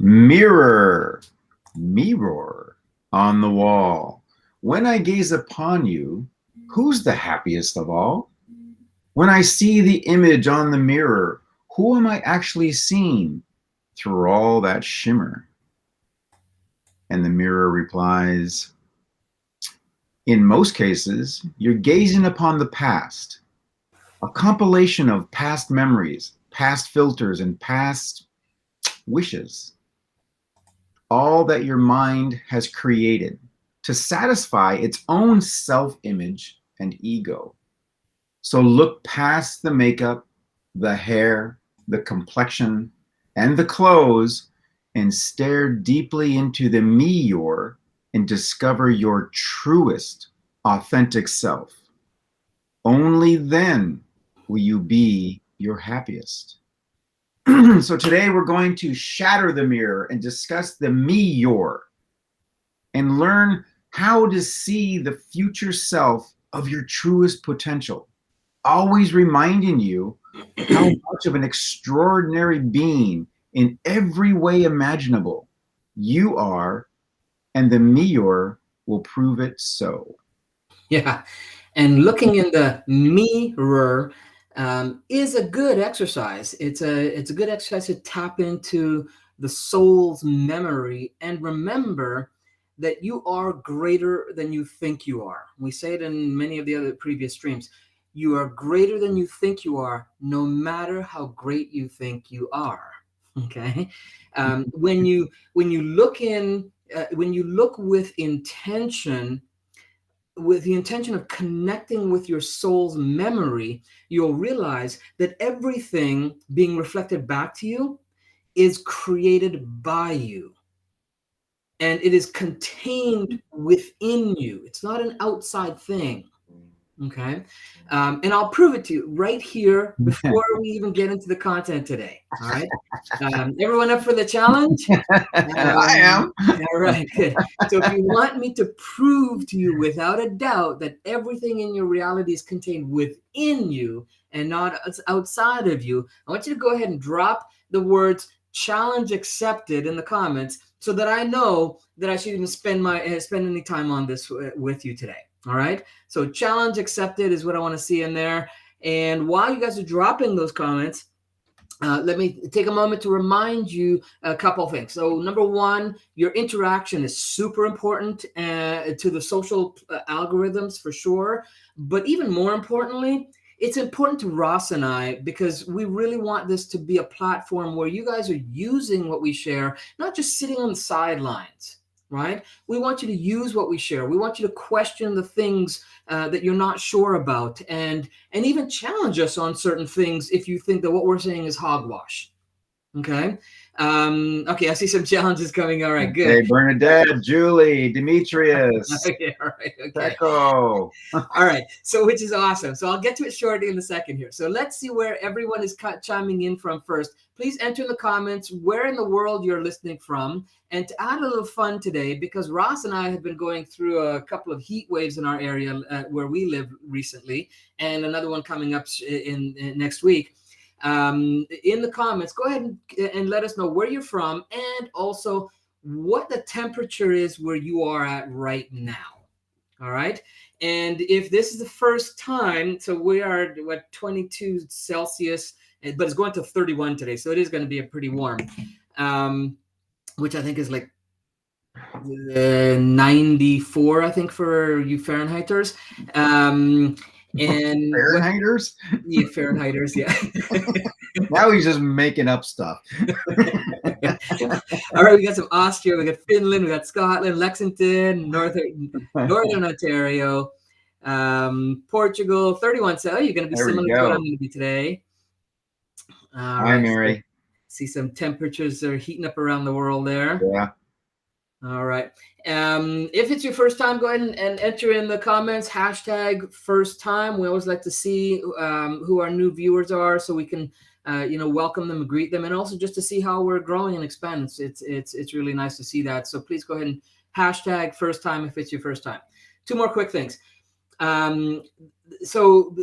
Mirror, me-rror on the wall. When I gaze upon you, who's the happiest of all? When I see the image on the mirror, who am I actually seeing through all that shimmer? And the mirror replies, in most cases, you're gazing upon the past, a compilation of past memories, past filters, and past wishes. All that your mind has created to satisfy its own self-image and ego. So look past the makeup, the hair, the complexion, and the clothes, and stare deeply into the me-rror and discover your truest, authentic self. Only then will you be your happiest. So today we're going to shatter the mirror and discuss the me-rror and learn how to see the future self of your truest potential, always reminding you how much of an extraordinary being in every way imaginable you are, and the me-rror will prove it so. Yeah, and looking in the mirror is a good exercise. It's a good exercise to tap into the soul's memory and remember that you are greater than you think you are. We say it in many of the other previous streams. You are greater than you think you are, no matter how great you think you are. Okay, when you look when you look with the intention of connecting with your soul's memory, you'll realize that everything being reflected back to you is created by you. And it is contained within you. It's not an outside thing. Okay. And I'll prove it to you right here before we even get into the content today. All right. Everyone up for the challenge? I am. All right, good. So if you want me to prove to you without a doubt that everything in your reality is contained within you and not outside of you, I want you to go ahead and drop the words challenge accepted in the comments so that I know that I shouldn't spend any time on this with you today. All right. So challenge accepted is what I want to see in there. And while you guys are dropping those comments, let me take a moment to remind you a couple of things. So number one, your interaction is super important to the social algorithms for sure. But even more importantly, it's important to Ross and I because we really want this to be a platform where you guys are using what we share, not just sitting on the sidelines. Right? We want you to use what we share. We want you to question the things that you're not sure about, and even challenge us on certain things if you think that what we're saying is hogwash. Okay. Okay. I see some challenges coming. All right. Good. Hey, Bernadette, Julie, Demetrius, Okay, all right. Okay. Echo. All right. So, which is awesome. So I'll get to it shortly in a second here. So let's see where everyone is chiming in from first. Please enter in the comments where in the world you're listening from. And to add a little fun today, because Ross and I have been going through a couple of heat waves in our area where we live recently, and another one coming up in next week. In the comments, go ahead and let us know where you're from and also what the temperature is where you are at right now. All right. And if this is the first time, so we are at 22 Celsius, but it's going to 31 today. So it is going to be a pretty warm, which I think is like 94, I think, for you Fahrenheiters. And Fahrenheiters? Yeah, Fahrenheiters, yeah. Now he's just making up stuff. All right, we got some Austria, we got Finland, we got Scotland, Lexington, Northern Ontario, Portugal, 31. So you're going to be similar to what I'm going to be today. Hi, Mary. So see some temperatures are heating up around the world there. Yeah. All right. If it's your first time, go ahead and enter in the comments, hashtag first time. We always like to see who our new viewers are so we can, welcome them and greet them, and also just to see how we're growing and expanding. It's really nice to see that. So please go ahead and hashtag first time if it's your first time. Two more quick things. So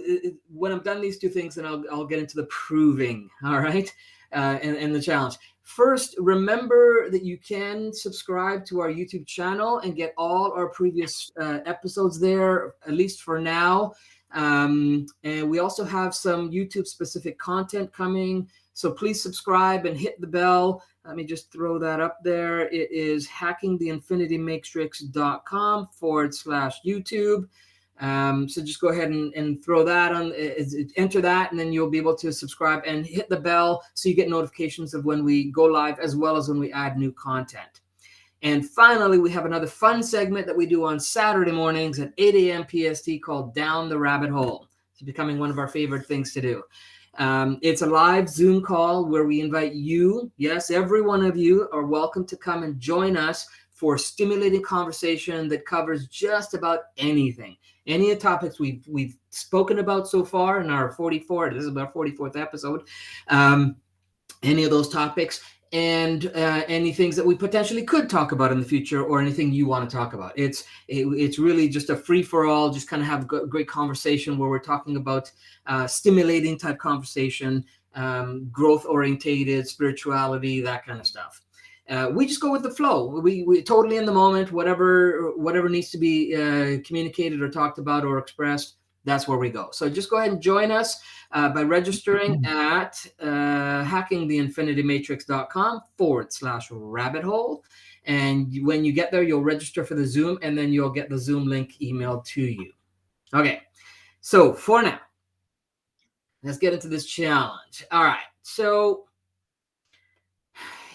when I'm done these two things, then I'll get into the proving. All right. and the challenge. First, remember that you can subscribe to our YouTube channel and get all our previous episodes there, at least for now. And we also have some YouTube specific content coming. So please subscribe and hit the bell. Let me just throw that up there. It is hackingtheinfinitymatrix.com/YouTube. So just go ahead and throw that on, enter that, and then you'll be able to subscribe and hit the bell so you get notifications of when we go live as well as when we add new content. And finally, we have another fun segment that we do on Saturday mornings at 8 a.m. PST called Down the Rabbit Hole. It's becoming one of our favorite things to do. It's a live Zoom call where we invite you, yes, every one of you are welcome to come and join us for stimulating conversation that covers just about anything. Any of the topics we've spoken about so far in our 44, this is our 44th episode, any of those topics, and any things that we potentially could talk about in the future, or anything you want to talk about. It's really just a free-for-all, just kind of have a great conversation where we're talking about stimulating type conversation, growth-orientated, spirituality, that kind of stuff. We just go with the flow. We totally in the moment, whatever needs to be communicated or talked about or expressed, that's where we go. So just go ahead and join us by registering at hackingtheinfinitymatrix.com/rabbit hole. And when you get there, you'll register for the Zoom, and then you'll get the Zoom link emailed to you. Okay, so for now, let's get into this challenge. All right, so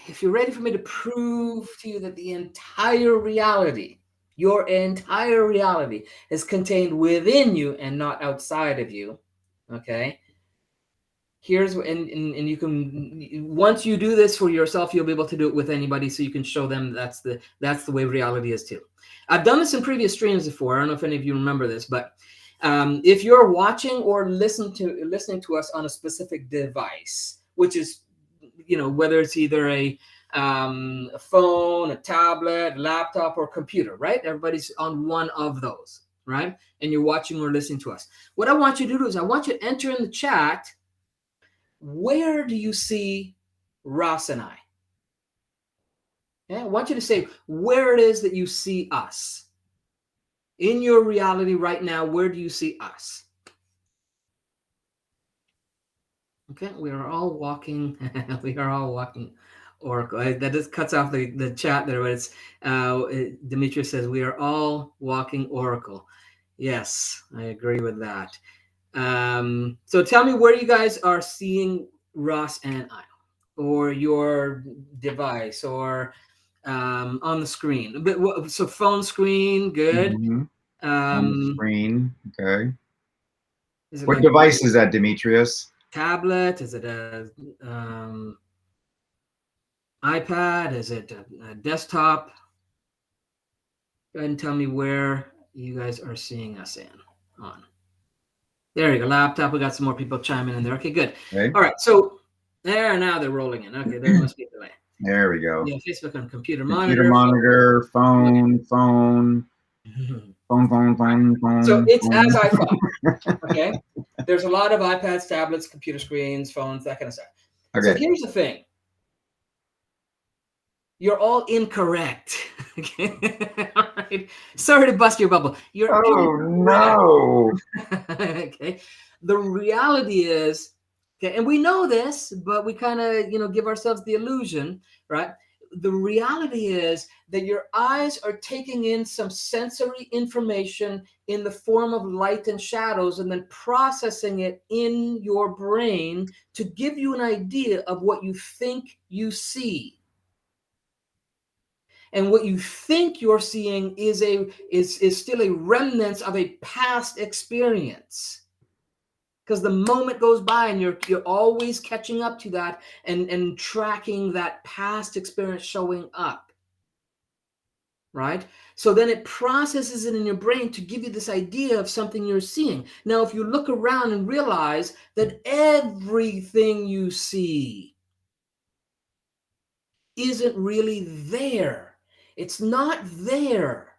if you're ready for me to prove to you that the entire reality, your entire reality, is contained within you and not outside of you, okay? Here's and you can, once you do this for yourself, you'll be able to do it with anybody, so you can show them that's the way reality is too. I've done this in previous streams before. I don't know if any of you remember this, but if you're watching or listening to us on a specific device, which is, whether it's either a phone, a tablet, laptop, or computer, right? Everybody's on one of those, right? And you're watching or listening to us. What I want you to do is I want you to enter in the chat, where do you see Ross and I? Yeah, I want you to say where it is that you see us. In your reality right now, where do you see us? Okay, we are all walking. We are all walking Oracle. That just cuts off the chat there, but it's Demetrius says we are all walking Oracle. Yes, I agree with that. So tell me where you guys are seeing Ross and I, or your device, or on the screen. But so phone screen, good. On the screen, okay. Is it What like device is that, Demetrius? tablet? Is it a iPad? Is it a desktop? Go ahead and tell me where you guys are seeing us on. There you go, laptop. We got some more people chiming in there. Okay, good. Okay. All right, so now they're rolling in. Okay, there must be a delay. There we go. Yeah, Facebook on computer monitor, phone. So it's as I thought. Okay, there's a lot of iPads, tablets, computer screens, phones, that kind of stuff. Okay. So here's the thing. You're all incorrect. Okay. All right. Sorry to bust your bubble. You're no. Okay. The reality is, okay, and we know this, but we kind of, give ourselves the illusion, right? The reality is that your eyes are taking in some sensory information in the form of light and shadows, and then processing it in your brain to give you an idea of what you think you see. And what you think you're seeing is still a remnant of a past experience. Because the moment goes by and you're always catching up to that and tracking that past experience showing up. Right? So then it processes it in your brain to give you this idea of something you're seeing. Now, if you look around and realize that everything you see isn't really there. It's not there.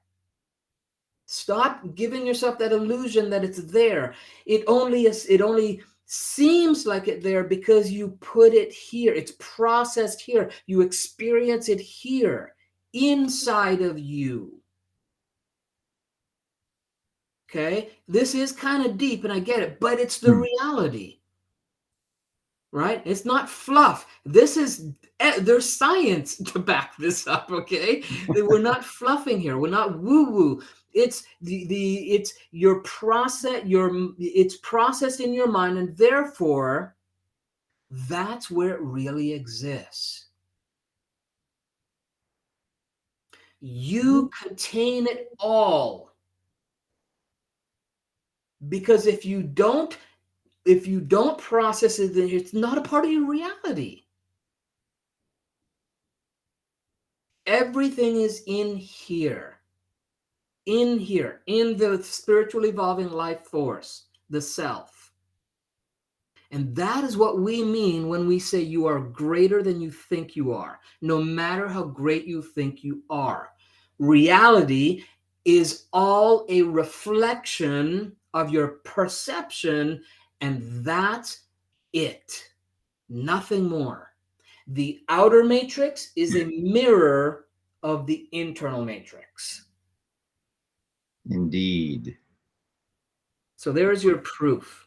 Stop giving yourself that illusion that it's there. It only seems like it there because you put it here. It's processed here. You experience it here inside of you. Okay, this is kind of deep and I get it, but it's the Hmm. reality, right? It's not fluff. This is, there's science to back this up. Okay, we're not fluffing here. We're not woo woo. It's it's your process, it's processed in your mind, and therefore that's where it really exists. You contain it all, because if you don't process it, then it's not a part of your reality. Everything is in here, in the spiritual evolving life force, the self. And that is what we mean when we say you are greater than you think you are, no matter how great you think you are. Reality is all a reflection of your perception, and that's it. Nothing more. The outer matrix is a mirror of the internal matrix. Indeed. So there's your proof.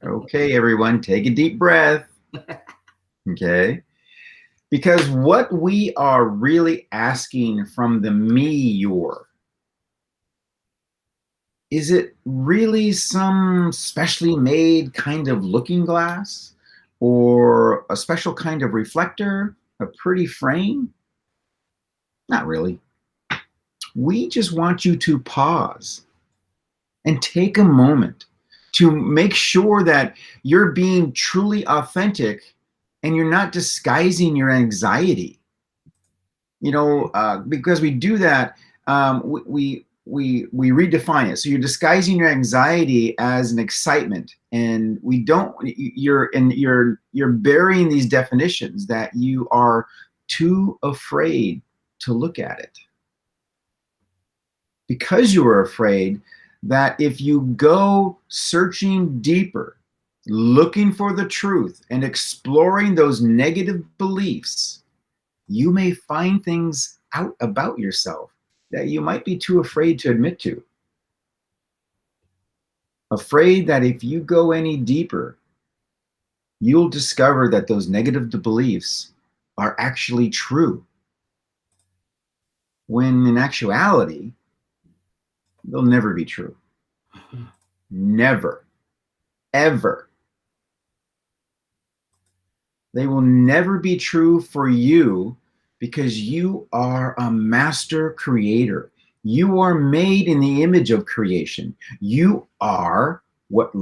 Okay, everyone, take a deep breath. Okay. Because what we are really asking from the me-rror, is it really some specially made kind of looking glass or a special kind of reflector, a pretty frame? Not really. We just want you to pause and take a moment to make sure that you're being truly authentic and you're not disguising your anxiety. Because we do that, we redefine it. So you're disguising your anxiety as an excitement, and we don't. You're burying these definitions that you are too afraid to look at it, because you are afraid that if you go searching deeper, looking for the truth and exploring those negative beliefs, you may find things out about yourself that you might be too afraid to admit to. Afraid that if you go any deeper, you'll discover that those negative beliefs are actually true, when in actuality, they'll never be true. Never, ever. They will never be true for you, because you are a master creator. You are made in the image of creation. You are what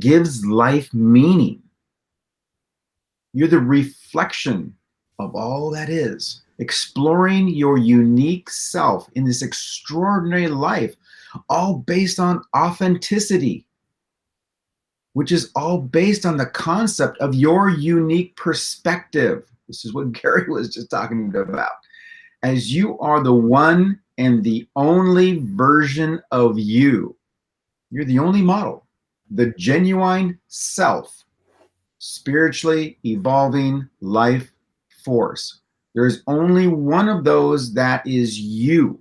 gives life meaning. You're the reflection of all that is, exploring your unique self in this extraordinary life, all based on authenticity, which is all based on the concept of your unique perspective. This is what Gary was just talking about. As you are the one and the only version of you, you're the only model, the genuine self, spiritually evolving life force. There's only one of those that is you.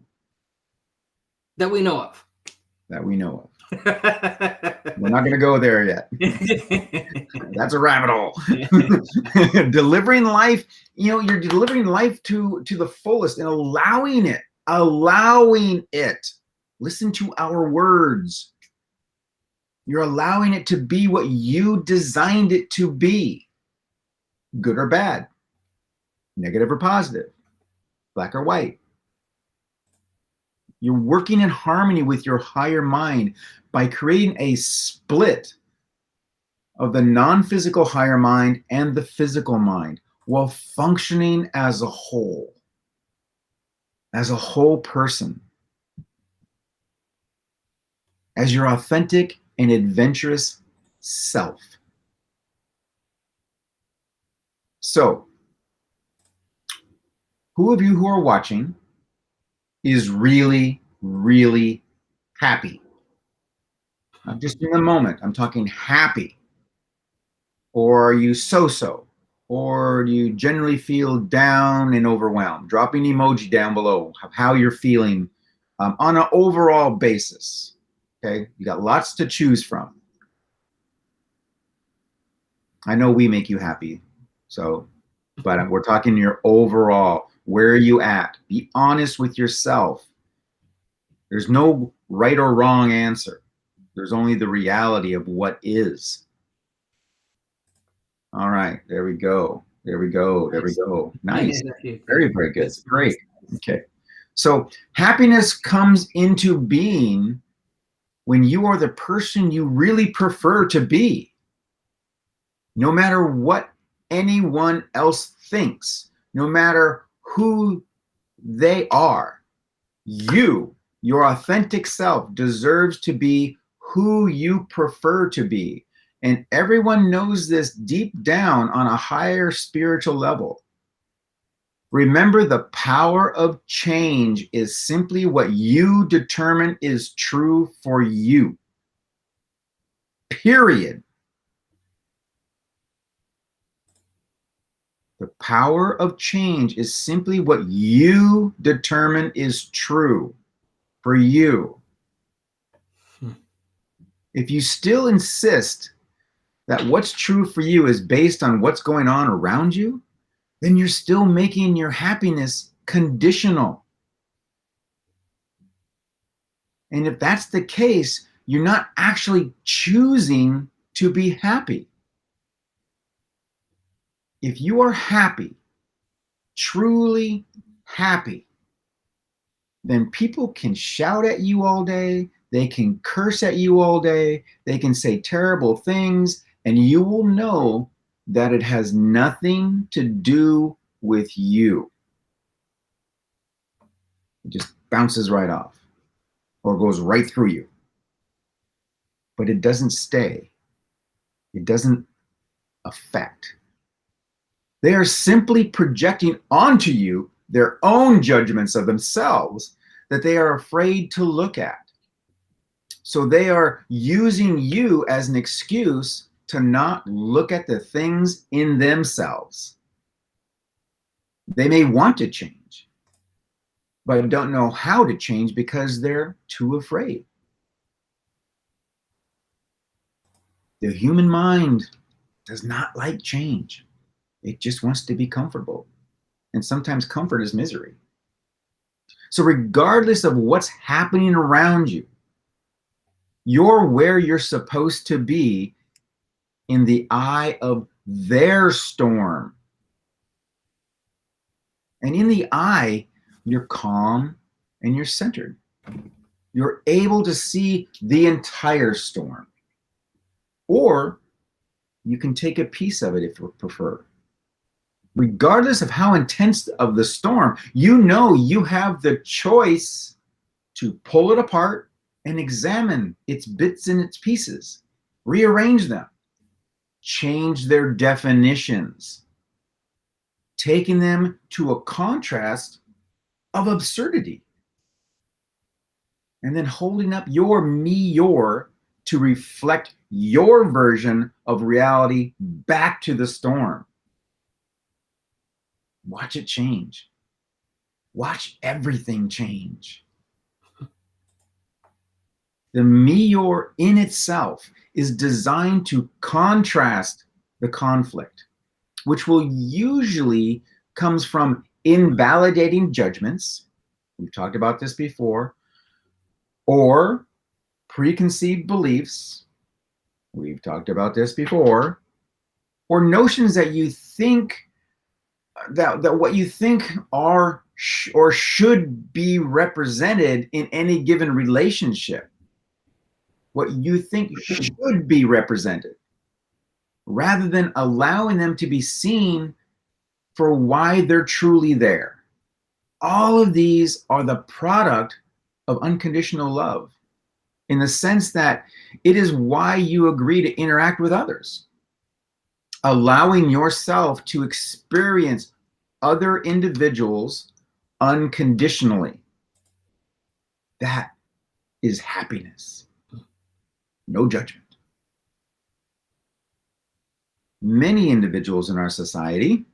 That we know of. That we know of. We're not going to go there yet. That's a rabbit hole. Delivering life, you're delivering life to the fullest and allowing it. Listen to our words. You're allowing it to be what you designed it to be, good or bad, negative or positive, black or white. You're working in harmony with your higher mind by creating a split of the non-physical higher mind and the physical mind, while functioning as a whole person, as your authentic and adventurous self. So, who of you who are watching is really, really happy? Not just in the moment, I'm talking happy. Or are you so-so? Or do you generally feel down and overwhelmed? Dropping emoji down below of how you're feeling on an overall basis. Okay, you got lots to choose from. I know we make you happy, so, but we're talking your overall. Where are you at? Be honest with yourself. There's no right or wrong answer. There's only the reality of what is. All right, there we go. There we go. There we Nice. go. Nice. Yeah, Very, very good. that's Great. nice. Okay. So happiness comes into being when you are the person you really prefer to be, no matter what anyone else thinks, no matter who they are. You, your authentic self, deserves to be who you prefer to be. And everyone knows this deep down on a higher spiritual level. Remember, the power of change is simply what you determine is true for you. Period. The power of change is simply what you determine is true for you. If you still insist that what's true for you is based on what's going on around you, then you're still making your happiness conditional. And if that's the case, you're not actually choosing to be happy. If you are happy, truly happy, then people can shout at you all day, they can curse at you all day, they can say terrible things, and you will know that it has nothing to do with you. It just bounces right off or goes right through you. But it doesn't stay. It doesn't affect. They are simply projecting onto you their own judgments of themselves that they are afraid to look at. So they are using you as an excuse to not look at the things in themselves. They may want to change, but don't know how to change because they're too afraid. The human mind does not like change. It just wants to be comfortable. And sometimes comfort is misery. So regardless of what's happening around you, you're where you're supposed to be in the eye of their storm. And in the eye, you're calm and you're centered. You're able to see the entire storm. Or you can take a piece of it if you prefer. Regardless of how intense of the storm, you know you have the choice to pull it apart and examine its bits and its pieces, rearrange them, change their definitions, taking them to a contrast of absurdity, and then holding up your me-rror to reflect your version of reality back to the storm. Watch it change. Watch everything change. The me-rror in itself is designed to contrast the conflict, which will usually comes from invalidating judgments. We've talked about this before. Or preconceived beliefs. We've talked about this before. Or notions that you think that what you think are or should be represented in any given relationship. What you think should be represented, rather than allowing them to be seen for why they're truly there. All of these are the product of unconditional love, in the sense that it is why you agree to interact with others, allowing yourself to experience other individuals unconditionally. That is happiness. No judgment. Many individuals in our society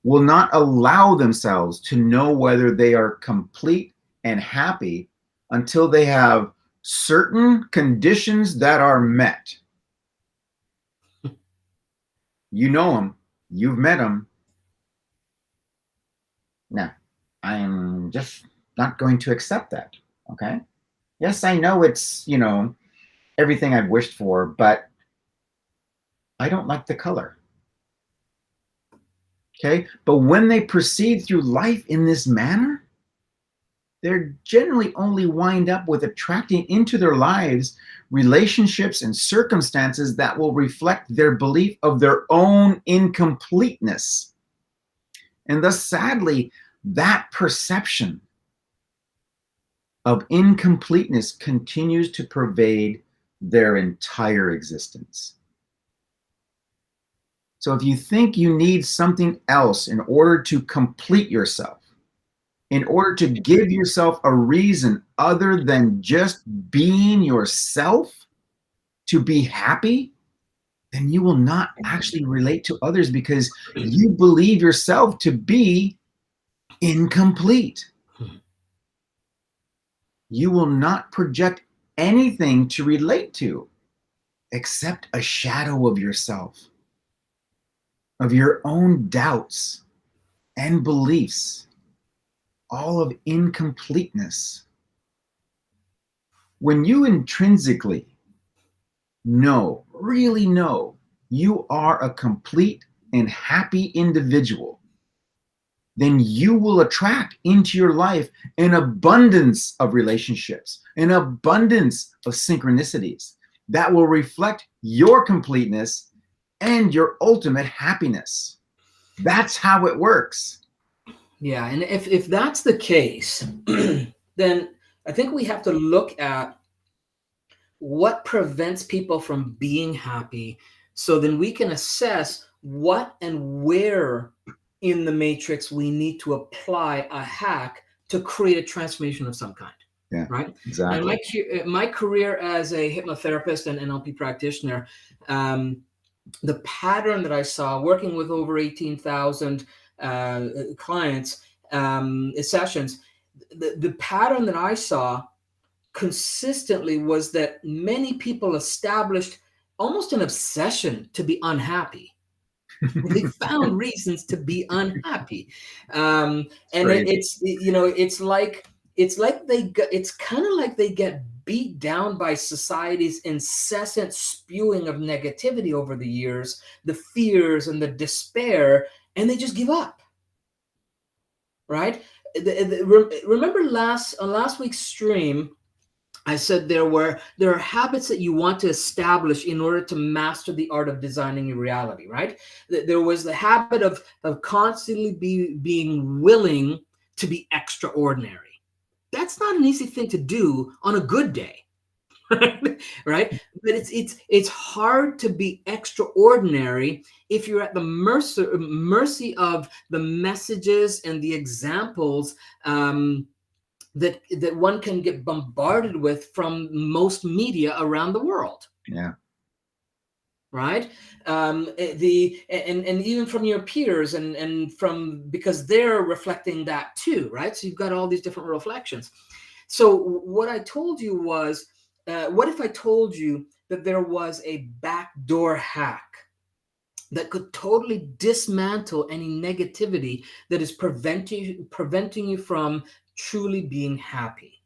will not allow themselves to know whether they are complete and happy until they have certain conditions that are met. You know them, you've met them. Now, I am just not going to accept that. Okay. Yes, I know it's, everything I've wished for, but I don't like the color. Okay. But when they proceed through life in this manner, they're generally only wind up with attracting into their lives relationships and circumstances that will reflect their belief of their own incompleteness. And thus, sadly, that perception of incompleteness continues to pervade their entire existence. So if you think you need something else in order to complete yourself, in order to give yourself a reason other than just being yourself to be happy, then you will not actually relate to others because you believe yourself to be incomplete. You will not project anything to relate to except a shadow of yourself, of your own doubts and beliefs, all of incompleteness. When you intrinsically really know you are a complete and happy individual, then you will attract into your life an abundance of relationships, an abundance of synchronicities that will reflect your completeness and your ultimate happiness. That's how it works. Yeah, and if that's the case, then I think we have to look at what prevents people from being happy, so then we can assess what and where in the matrix we need to apply a hack to create a transformation of some kind. Yeah, Right. And exactly. my career as a hypnotherapist and NLP practitioner, the pattern that I saw working with over 18,000 clients, sessions, the pattern that I saw consistently was that many people established almost an obsession to be unhappy. They found reasons to be unhappy, and it's kind of like they get beat down by society's incessant spewing of negativity over the years, the fears and the despair, and they just give up. Right? Remember last week's stream, I said there are habits that you want to establish in order to master the art of designing your reality, right? There was the habit of constantly being willing to be extraordinary. That's not an easy thing to do on a good day. Right? But it's hard to be extraordinary if you're at the mercy of the messages and the examples, that one can get bombarded with from most media around the world. Yeah. Right. And even from your peers, and from, because they're reflecting that too. Right. So you've got all these different reflections. So what I told you was, what if I told you that there was a backdoor hack that could totally dismantle any negativity that is preventing you from truly being happy,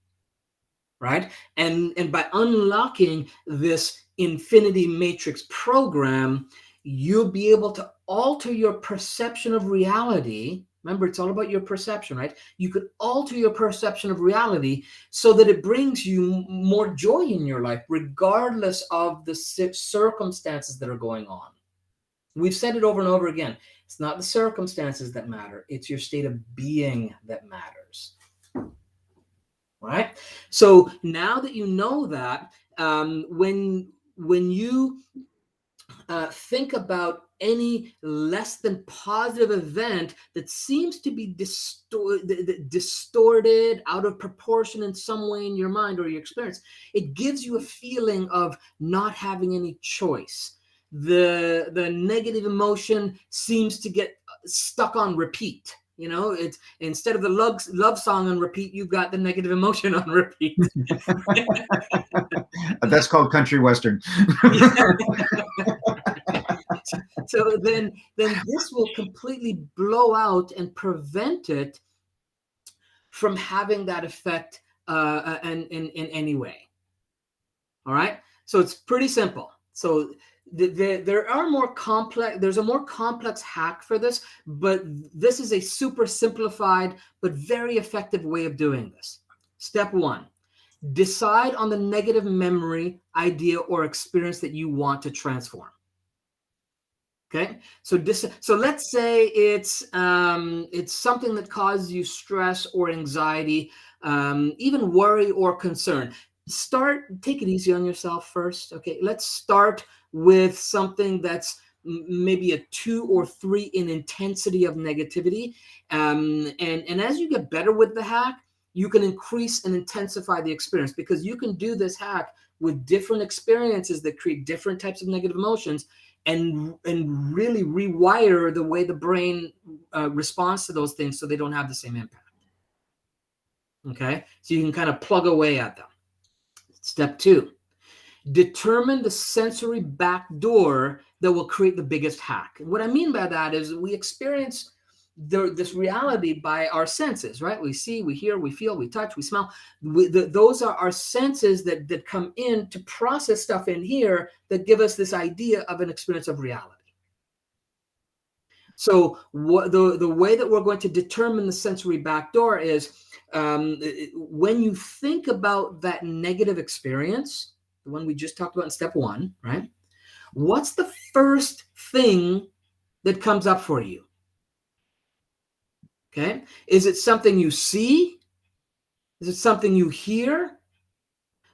right? And by unlocking this infinity matrix program, you'll be able to alter your perception of reality. Remember, it's all about your perception, right? You could alter your perception of reality so that it brings you more joy in your life, regardless of the circumstances that are going on. We've said it over and over again. It's not the circumstances that matter. It's your state of being that matters. Right? So now that you know that, when you think about any less than positive event that seems to be distorted, out of proportion in some way in your mind or your experience, it gives you a feeling of not having any choice. the negative emotion seems to get stuck on repeat. It's instead of the love song on repeat, you've got the negative emotion on repeat. That's called country western. So then this will completely blow out and prevent it from having that effect in any way. All right. So it's pretty simple. So there are more complex. There's a more complex hack for this, but this is a super simplified but very effective way of doing this. Step 1: decide on the negative memory, idea, or experience that you want to transform. Okay, so let's say it's something that causes you stress or anxiety, even worry or concern. Take it easy on yourself first. Okay, let's start with something that's maybe a 2 or 3 in intensity of negativity, and as you get better with the hack, you can increase and intensify the experience, because you can do this hack with different experiences that create different types of negative emotions, and really rewire the way the brain responds to those things so they don't have the same impact. Okay, so you can kind of plug away at them. Step 2: determine the sensory backdoor that will create the biggest hack. And what I mean by that is we experience this reality by our senses, right? We see, we hear, we feel, we touch, we smell. Those are our senses that come in to process stuff in here that give us this idea of an experience of reality. So the way that we're going to determine the sensory backdoor is when you think about that negative experience, the one we just talked about in step 1, right? What's the first thing that comes up for you? Okay. Is it something you see? Is it something you hear?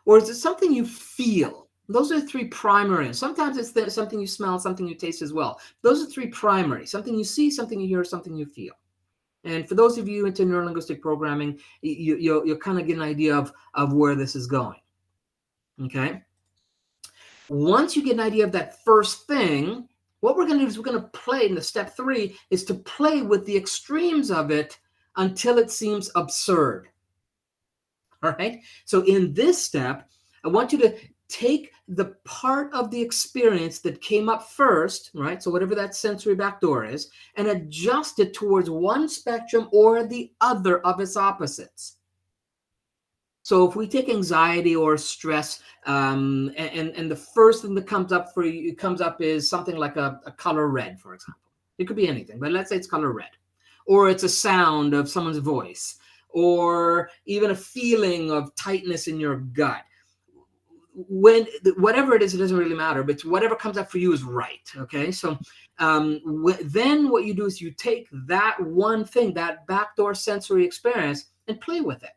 Or is it something you feel? Those are the 3 primary. Sometimes it's something you smell, something you taste as well. Those are 3 primary: something you see, something you hear, something you feel. And for those of you into neurolinguistic programming, you'll kind of get an idea of where this is going. Okay. Once you get an idea of that first thing, what we're going to do is we're going to play in the step 3 is to play with the extremes of it until it seems absurd. All right. So in this step, I want you to take the part of the experience that came up first, right? So whatever that sensory backdoor is, and adjust it towards one spectrum or the other of its opposites. So if we take anxiety or stress, and the first thing that comes up for you, is something like a color red, for example. It could be anything, but let's say it's color red, or it's a sound of someone's voice, or even a feeling of tightness in your gut. Whatever it is, it doesn't really matter, but whatever comes up for you is right. Okay, so then what you do is you take that one thing, that backdoor sensory experience, and play with it.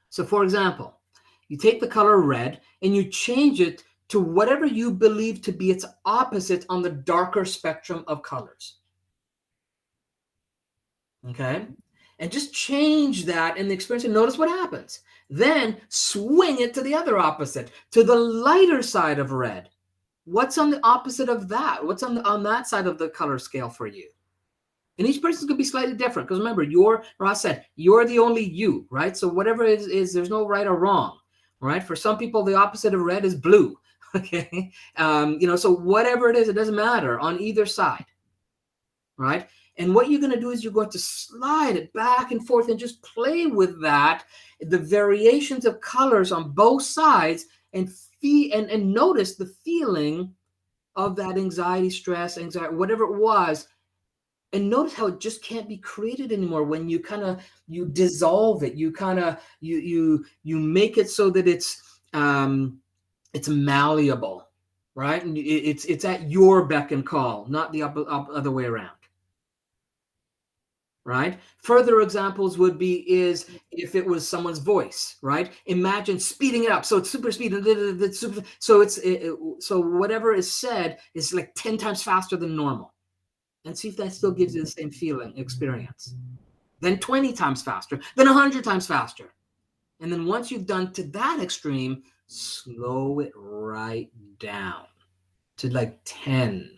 So for example, you take the color red and you change it to whatever you believe to be its opposite on the darker spectrum of colors. Okay, and just change that in the experience and notice what happens. Then swing it to the other opposite, to the lighter side of red. What's on the opposite of that? What's on that side of the color scale for you? And each person's going to be slightly different, because remember, Ross said, you're the only you, right? So whatever it is, there's no right or wrong, right? For some people, the opposite of red is blue, okay? So whatever it is, it doesn't matter on either side, right? And what you're going to do is you're going to slide it back and forth and just play with that, the variations of colors on both sides, and notice the feeling of that anxiety, stress, whatever it was. And notice how it just can't be created anymore when you you dissolve it. You you make it so that it's malleable, right? And it's at your beck and call, not the other way around. Right? Further examples would be is if it was someone's voice, right? Imagine speeding it up, so it's super speed, so whatever is said is like 10 times faster than normal. And see if that still gives you the same feeling, experience. Then 20 times faster, then 100 times faster. And then once you've done to that extreme, slow it right down. to like 10,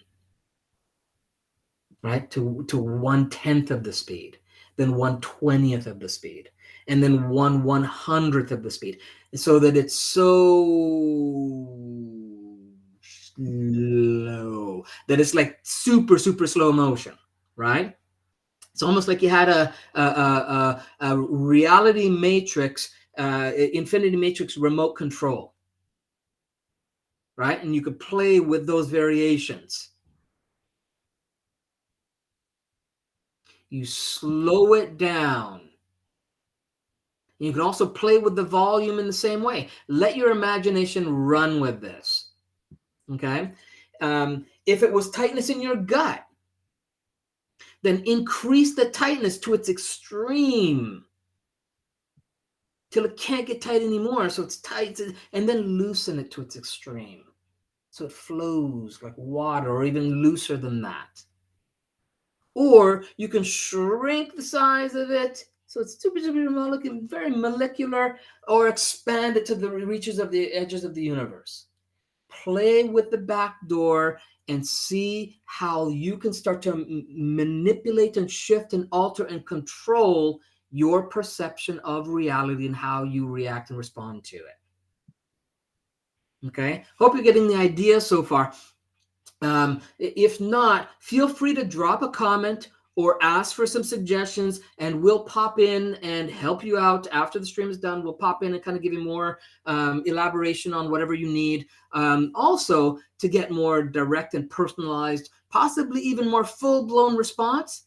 right? To 1/10 of the speed, then 1/20th of the speed, and then 1/100th of the speed, so that it's so slow that it's like super, super slow motion, right? It's almost like you had a reality matrix, infinity matrix remote control, right? And you could play with those variations. You slow it down. You can also play with the volume in the same way. Let your imagination run with this. Okay. If it was tightness in your gut, then increase the tightness to its extreme till it can't get tight anymore. So it's tight, and then loosen it to its extreme. So it flows like water, or even looser than that. Or you can shrink the size of it so it's super, super molecular, very molecular, or expand it to the reaches of the edges of the universe. Play with the back door and see how you can start to manipulate and shift and alter and control your perception of reality and how you react and respond to it. Okay, hope you're getting the idea so far. If not, feel free to drop a comment or ask for some suggestions, and we'll pop in and help you out after the stream is done. We'll pop in and kind of give you more elaboration on whatever you need. Also, to get more direct and personalized, possibly even more full-blown response,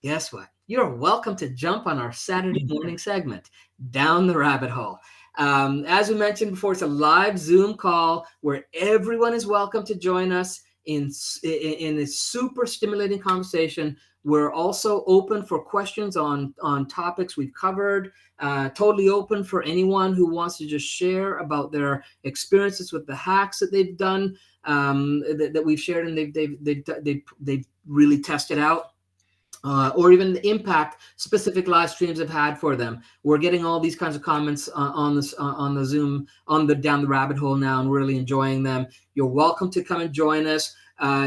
guess what? You're welcome to jump on our Saturday morning segment, Down the Rabbit Hole. As we mentioned before, it's a live Zoom call where everyone is welcome to join us in a super stimulating conversation. We're also open for questions on topics we've covered, totally open for anyone who wants to just share about their experiences with the hacks that they've done, that we've shared and they've really tested out. Or even the impact specific live streams have had for them. We're getting all these kinds of comments on the Zoom, on the Down the Rabbit Hole now, and really enjoying them. You're welcome to come and join us.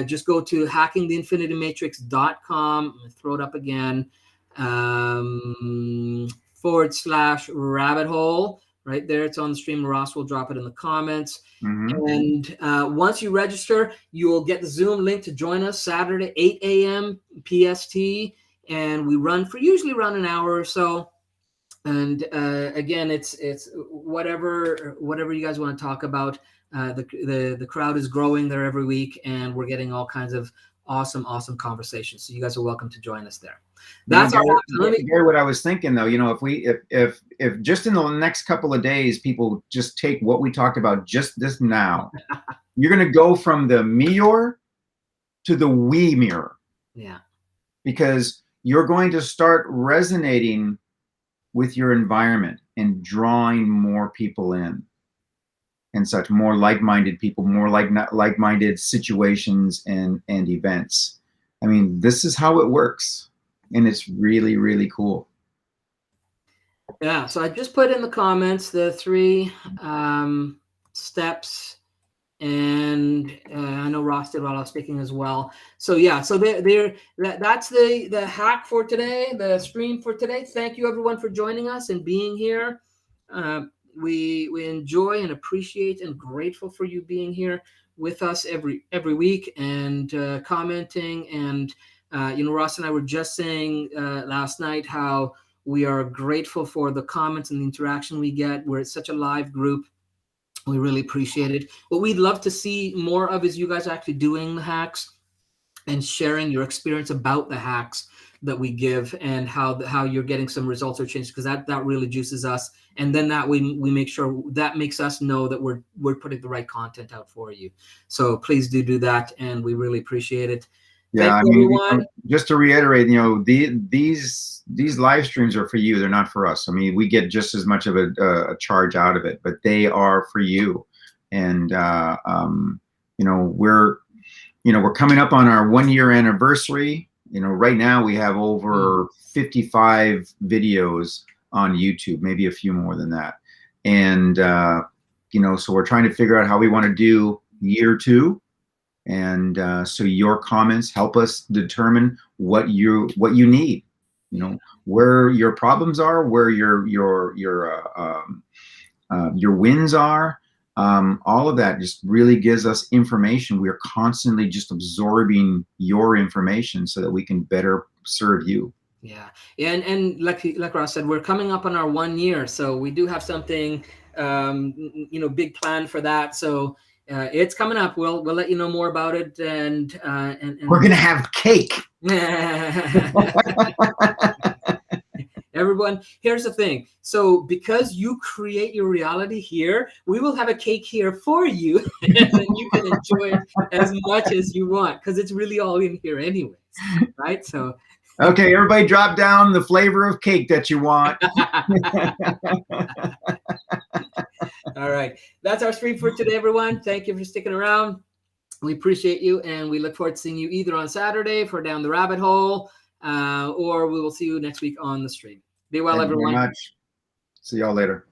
Just go to hackingtheinfinitymatrix.com. I'm going to throw it up again. /rabbit hole. Right there, it's on the stream. Ross will drop it in the comments. And once you register, you will get the Zoom link to join us Saturday, 8 a.m. PST. And we run for usually around an hour or so. And again, it's whatever you guys want to talk about. The crowd is growing there every week, and we're getting all kinds of awesome conversations. So you guys are welcome to join us there. That's Gary, what I was thinking though, if just in the next couple of days, people just take what we talked about just this now, you're going to go from the Me-rror to the we mirror. Yeah. Because you're going to start resonating with your environment and drawing more people in and such, more like-minded people, more like-minded situations and events. I mean, this is how it works. And it's really, really cool. Yeah, so I just put in the comments the 3 steps, and I know Ross did while I was speaking as well. So yeah, so that's the hack for today, the stream for today. Thank you everyone for joining us and being here. We enjoy and appreciate and grateful for you being here with us every week and commenting. And Ross and I were just saying last night how we are grateful for the comments and the interaction we get. We're such a live group. We really appreciate it. What we'd love to see more of is you guys actually doing the hacks and sharing your experience about the hacks that we give and how you're getting some results or changes, because that really juices us. And then that we make sure that makes us know that we're putting the right content out for you. So please do that, and we really appreciate it. Yeah, I mean, just to reiterate, these live streams are for you. They're not for us. I mean, we get just as much of a charge out of it, but they are for you. And we're coming up on our 1-year anniversary. Right now we have over 55 videos on YouTube, maybe a few more than that. And so we're trying to figure out how we want to do year 2. And so your comments help us determine what you need. You know, where your problems are, where your wins are. All of that just really gives us information. We are constantly just absorbing your information so that we can better serve you. Yeah, and like Ross said, we're coming up on our 1 year, so we do have something, big plan for that. So it's coming up. We'll let you know more about it, and We're gonna have cake. Everyone, here's the thing. So because you create your reality here, we will have a cake here for you, and then you can enjoy it as much as you want, because it's really all in here anyways, right? So okay, everybody drop down the flavor of cake that you want. All right, that's our stream for today, everyone. Thank you for sticking around. We appreciate you, and we look forward to seeing you either on Saturday for Down the Rabbit Hole, or we will see you next week on the stream. Be well, Thank you everyone. very much. See y'all later.